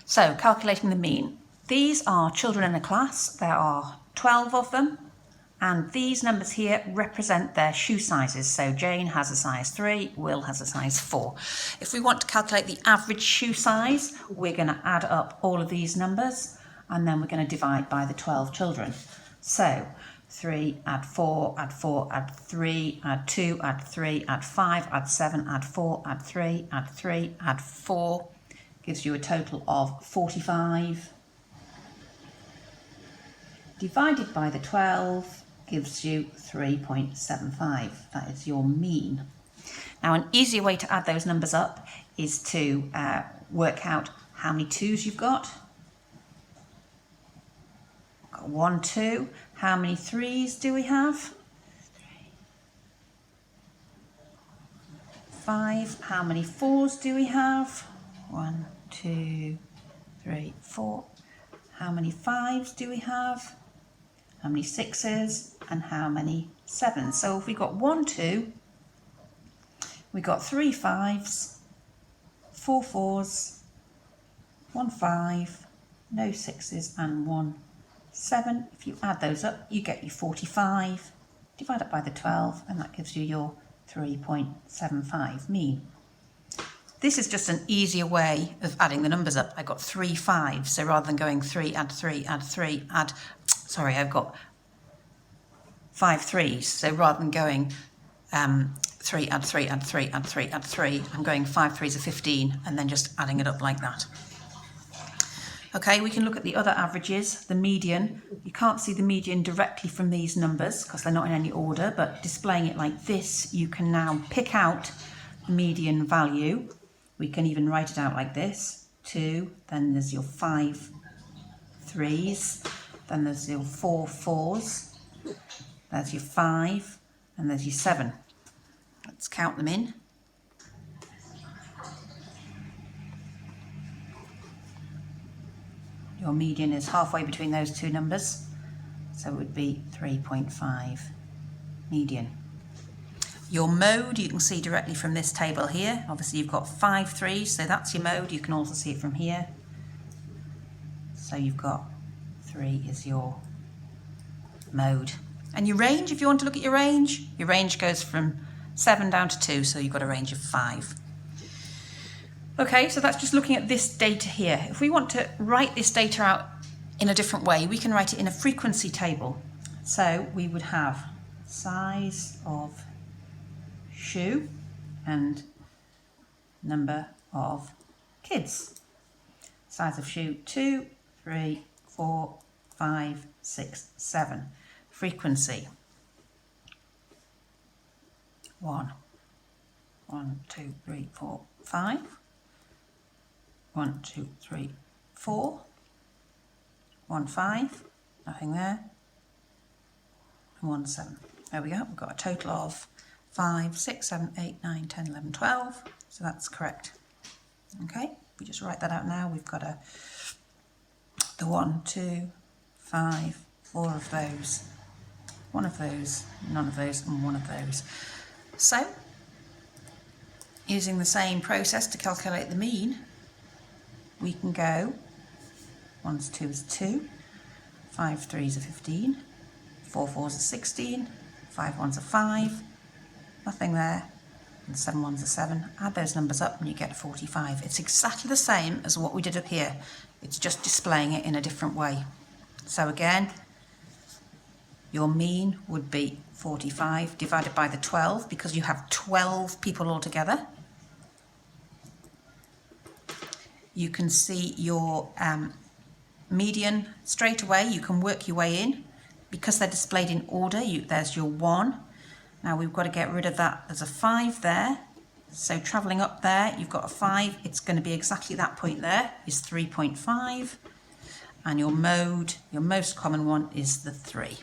So calculating the mean. These are children in a class. There are 12 of them. And these numbers here represent their shoe sizes. So Jane has a size 3, Will has a size 4. If we want to calculate the average shoe size, we're going to add up all of these numbers and then we're going to divide by the 12 children. So 3, add 4, add 4, add 3, add 2, add 3, add 5, add 7, add 4, add 3, add 3, add 4. Gives you a total of 45. Divided by the 12 gives you 3.75. That is your mean. Now, an easier way to add those numbers up is to work out how many 2s you've got. Got 1, 2. How many 3s do we have? 5. How many 4s do we have? 1, 2, 3, 4. How many 5s do we have? How many 6s and how many 7s? So if we got 1, 2, we got 3 5s, 4 4s, 1 5, no 6s and 1 7. If you add those up, you get your 45. Divide it by the 12 and that gives you your 3.75 mean. This is just an easier way of adding the numbers up. I got 3 5s, so rather than going 3, add 3, add 3, add... Sorry, I've got 5 3s, so rather than going 3, add 3, add 3, add 3, add 3, I'm going 5 3s are 15 and then just adding it up like that. Okay, we can look at the other averages, the median. You can't see the median directly from these numbers because they're not in any order, but displaying it like this, you can now pick out the median value. We can even write it out like this, 2, then there's your 5 3s, then there's your 4 4s, there's your 5, and there's your 7. Let's count them in. Your median is halfway between those two numbers, so it would be 3.5 median. Your mode, you can see directly from this table here. Obviously you've got 5 3s, so that's your mode. You can also see it from here. So you've got 3 is your mode. And your range, if you want to look at your range goes from 7 down to 2, so you've got a range of 5. Okay, so that's just looking at this data here. If we want to write this data out in a different way, we can write it in a frequency table. So we would have size of shoe and number of kids. Size of shoe 2, 3, 4, 5, 6, 7. Frequency 1, 2, 3, 4, 5. 1 2 3 4. 1 5. Nothing there. And 1 7. There we go. We've got a total of 5, 6, 7, 8, 9, 10, 11, 12. So that's correct. Okay, we just write that out now. We've got the 1, 2, 5, 4 of those, 1 of those, none of those, and 1 of those. So, using the same process to calculate the mean, we can go 1 to 2 is 2, 5 3s are 15, 4 4s are 16, 5 1s are 5, nothing there, and 7 1s are 7. Add those numbers up and you get 45. It's exactly the same as what we did up here. It's just displaying it in a different way. So again, your mean would be 45 divided by the 12 because you have 12 people altogether. You can see your median straight away. You can work your way in. Because they're displayed in order, there's your 1. Now we've got to get rid of that. There's a 5 there. So travelling up there, you've got a 5. It's going to be exactly that point there, is 3.5. And your mode, your most common one, is the 3.